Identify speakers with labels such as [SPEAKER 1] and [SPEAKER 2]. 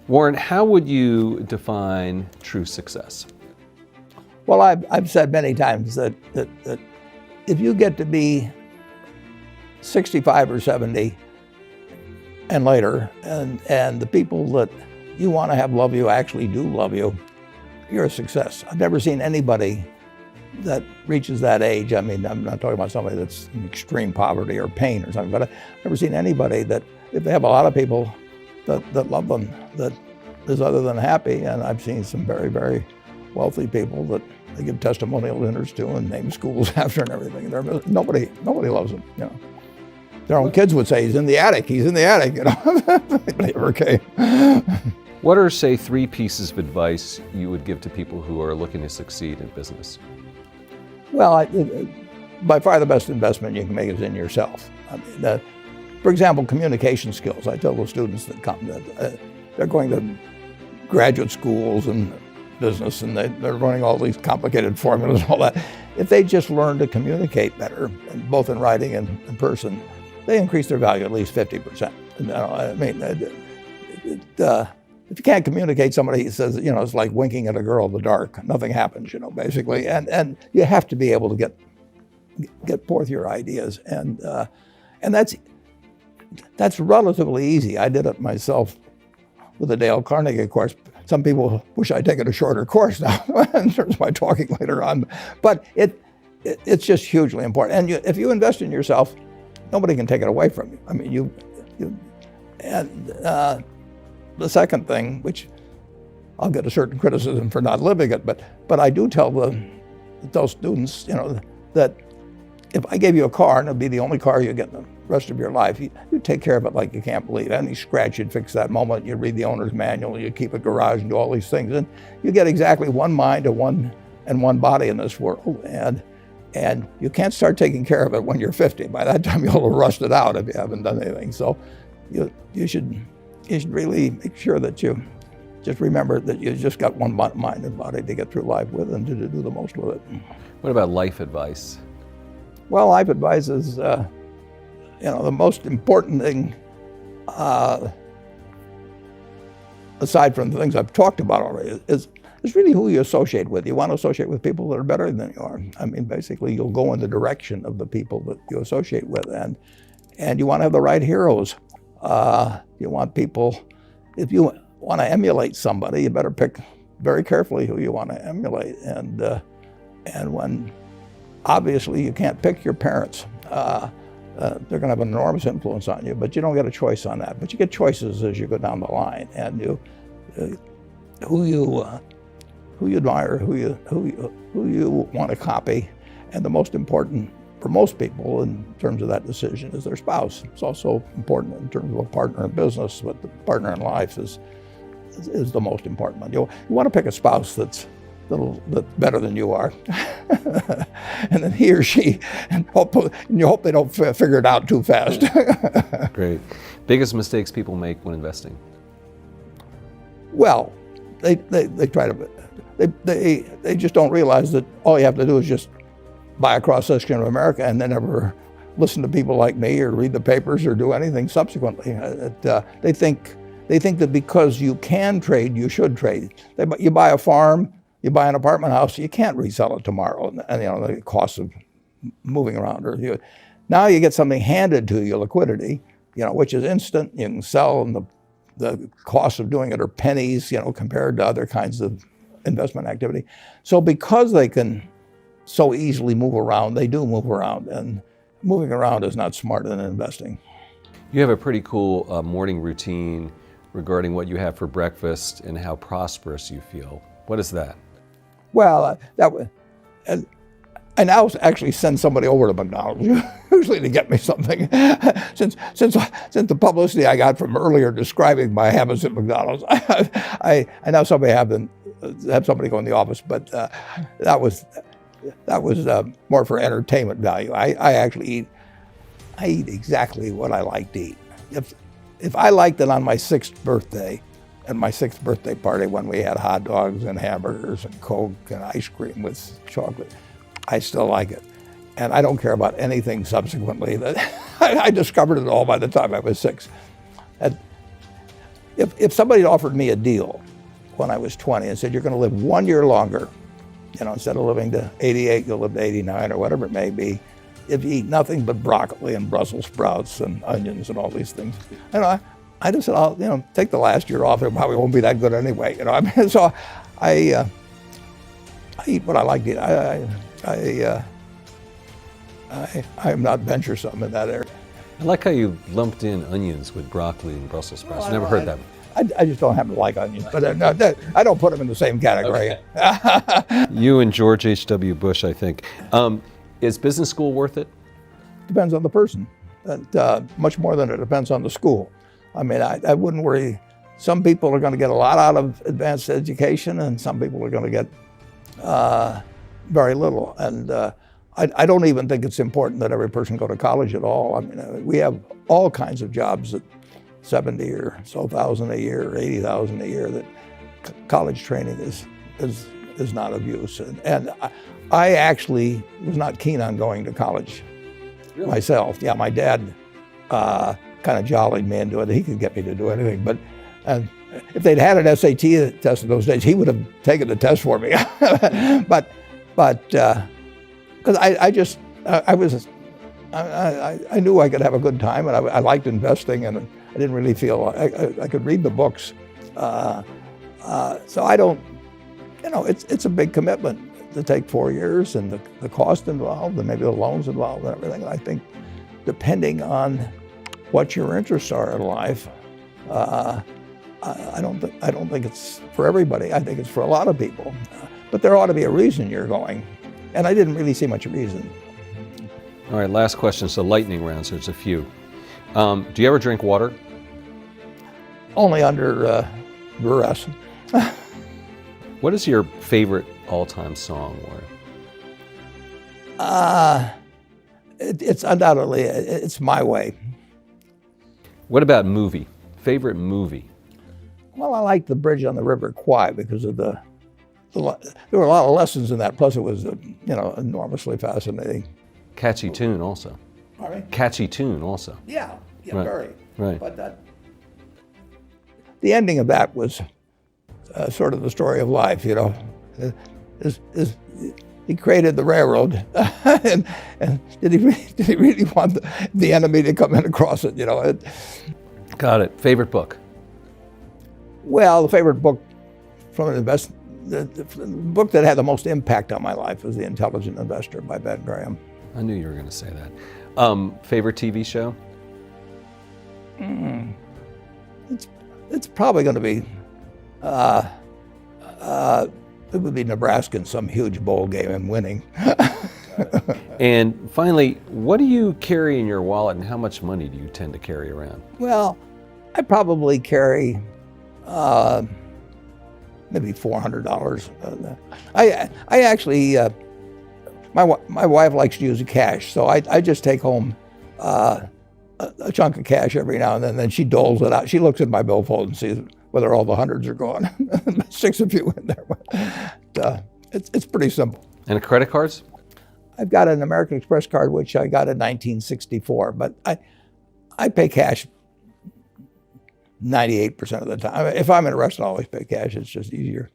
[SPEAKER 1] Warren, how would you define true success?
[SPEAKER 2] Well, I've said many times that if you get to be 65 or 70 and later, and the people that you want to have love you actually do love you, you're a success. I've never seen anybody that reaches that age. I mean, I'm not talking about somebody that's in extreme poverty or pain or something, but I've never seen anybody that, if they have a lot of people that love them, that is other than happy. And I've seen some very, very wealthy people that they give testimonial dinners to and name schools after and everything. Nobody loves them, you know. Their own kids would say, he's in the attic, you know. They never came.
[SPEAKER 1] What are, say, 3 pieces of advice you would give to people who are looking to succeed in business?
[SPEAKER 2] Well, by far the best investment you can make is in yourself. I mean, for example, communication skills. I tell the students that come that they're going to graduate schools and business, and they're learning all these complicated formulas and all that. If they just learn to communicate better, both in writing and in person, they increase their value at least 50%. You know, I mean, if you can't communicate, somebody says, you know, it's like winking at a girl in the dark. Nothing happens, you know, basically. And you have to be able to get forth your ideas, and that's relatively easy. I did it myself with the Dale Carnegie course. Some people wish I'd taken a shorter course now in terms of my talking later on, but it's just hugely important. And if you invest in yourself, nobody can take it away from you. I mean, the second thing, which I'll get a certain criticism for not living it, but I do tell those students, you know, that if I gave you a car and it'd be the only car you get in the rest of your life, you take care of it like you can't believe. Any scratch, you'd fix that moment. You'd read the owner's manual. You keep a garage and do all these things, and you get exactly one mind and one body in this world. And you can't start taking care of it when you're 50. By that time, you'll have rusted out if you haven't done anything. So you should really make sure that you just remember that you just got one mind and body to get through life with and to do the most with it.
[SPEAKER 1] What about life advice?
[SPEAKER 2] Well, life advice is, you know, the most important thing, aside from the things I've talked about already, is really who you associate with. You want to associate with people that are better than you are. I mean, basically, you'll go in the direction of the people that you associate with, and you want to have the right heroes. You want people, if you want to emulate somebody, you better pick very carefully who you want to emulate. And when, obviously, you can't pick your parents. They're going to have an enormous influence on you, but you don't get a choice on that. But you get choices as you go down the line, and who you admire, who you want to copy, and the most important for most people in terms of that decision is their spouse. It's also important in terms of a partner in business, but the partner in life is the most important one. You want to pick a spouse that's better than you are, and then he or she, and you hope they don't figure it out too fast.
[SPEAKER 1] Great. Biggest mistakes people make when investing?
[SPEAKER 2] Well, they try to, they just don't realize that all you have to do is just buy a cross-section of America and then never listen to people like me or read the papers or do anything subsequently. They think that because you can trade, you should trade. You buy a farm, you buy an apartment house, you can't resell it tomorrow, and you know the cost of moving around. Now you get something handed to you, liquidity, you know, which is instant. You can sell, and the cost of doing it are pennies, you know, compared to other kinds of investment activity. So because they can so easily move around, they do move around, and moving around is not smarter than investing.
[SPEAKER 1] You have a pretty cool morning routine regarding what you have for breakfast and how prosperous you feel. What is that?
[SPEAKER 2] Well, I now actually send somebody over to McDonald's usually to get me something. Since the publicity I got from earlier describing my habits at McDonald's, I now have somebody go in the office, but that was more for entertainment value. I eat exactly what I like to eat. If I liked it on my 6th birthday, at my 6th birthday party when we had hot dogs and hamburgers and Coke and ice cream with chocolate, I still like it. And I don't care about anything subsequently. I discovered it all by the time I was 6. if somebody offered me a deal when I was 20 and said, you're going to live 1 year longer, instead of living to 88, you'll live to 89 or whatever it may be, if you eat nothing but broccoli and Brussels sprouts and onions and all these things, I just said, I'll take the last year off. It probably won't be that good anyway. So I eat what I like to eat. I'm not venturesome in that area.
[SPEAKER 1] I like how you lumped in onions with broccoli and Brussels sprouts.
[SPEAKER 2] Well,
[SPEAKER 1] Never heard that.
[SPEAKER 2] I just don't happen to like onions, but I don't put them in the same category.
[SPEAKER 1] Okay. You and George H.W. Bush, I think. Is business school worth it?
[SPEAKER 2] Depends on the person. Much more than it depends on the school. I mean, I wouldn't worry. Some people are going to get a lot out of advanced education, and some people are going to get very little. And I don't even think it's important that every person go to college at all. I mean, we have all kinds of jobs at 70 or so thousand a year, or 80,000 a year that college training is not of use. And I actually was not keen on going to college myself. Yeah, my dad kind of jollied me into it. He could get me to do anything. But if they'd had an SAT test in those days, he would have taken the test for me. but because I knew I could have a good time, and I liked investing, and I didn't really feel I could read the books. So I don't, it's a big commitment to take 4 years, and the cost involved, and maybe the loans involved, and everything. I think, depending on what your interests are in life, I don't think it's for everybody. I think it's for a lot of people, but there ought to be a reason you're going, and I didn't really see much reason.
[SPEAKER 1] All right, last question. So lightning round, so there's a few. Do you ever drink water?
[SPEAKER 2] Only under duress.
[SPEAKER 1] What is your favorite all-time song, Warren?
[SPEAKER 2] It's undoubtedly, it's My Way.
[SPEAKER 1] What about movie? Favorite movie?
[SPEAKER 2] Well, I like The Bridge on the River Kwai because of there were a lot of lessons in that. Plus, it was enormously fascinating.
[SPEAKER 1] Catchy tune, also.
[SPEAKER 2] Pardon me?
[SPEAKER 1] Catchy tune, also.
[SPEAKER 2] Yeah,
[SPEAKER 1] Right.
[SPEAKER 2] very.
[SPEAKER 1] Right.
[SPEAKER 2] But the ending of that was sort of the story of life. He created the railroad, and did he really want the enemy to come in across it?
[SPEAKER 1] Got it. Favorite book?
[SPEAKER 2] Well, the favorite book from an the book that had the most impact on my life was The Intelligent Investor by Ben Graham.
[SPEAKER 1] I knew you were going to say that. Favorite TV show?
[SPEAKER 2] It's probably going to be it would be Nebraska in some huge bowl game and winning.
[SPEAKER 1] And finally, what do you carry in your wallet, and how much money do you tend to carry around?
[SPEAKER 2] Well, I probably carry maybe $400. I actually, my wife likes to use the cash, so I just take home a chunk of cash every now and then she doles it out. She looks at my billfold and sees whether all the hundreds are gone. Sticks a few in there. But, it's pretty simple.
[SPEAKER 1] And credit cards?
[SPEAKER 2] I've got an American Express card, which I got in 1964, but I pay cash 98% of the time. If I'm in a restaurant, I always pay cash. It's just easier.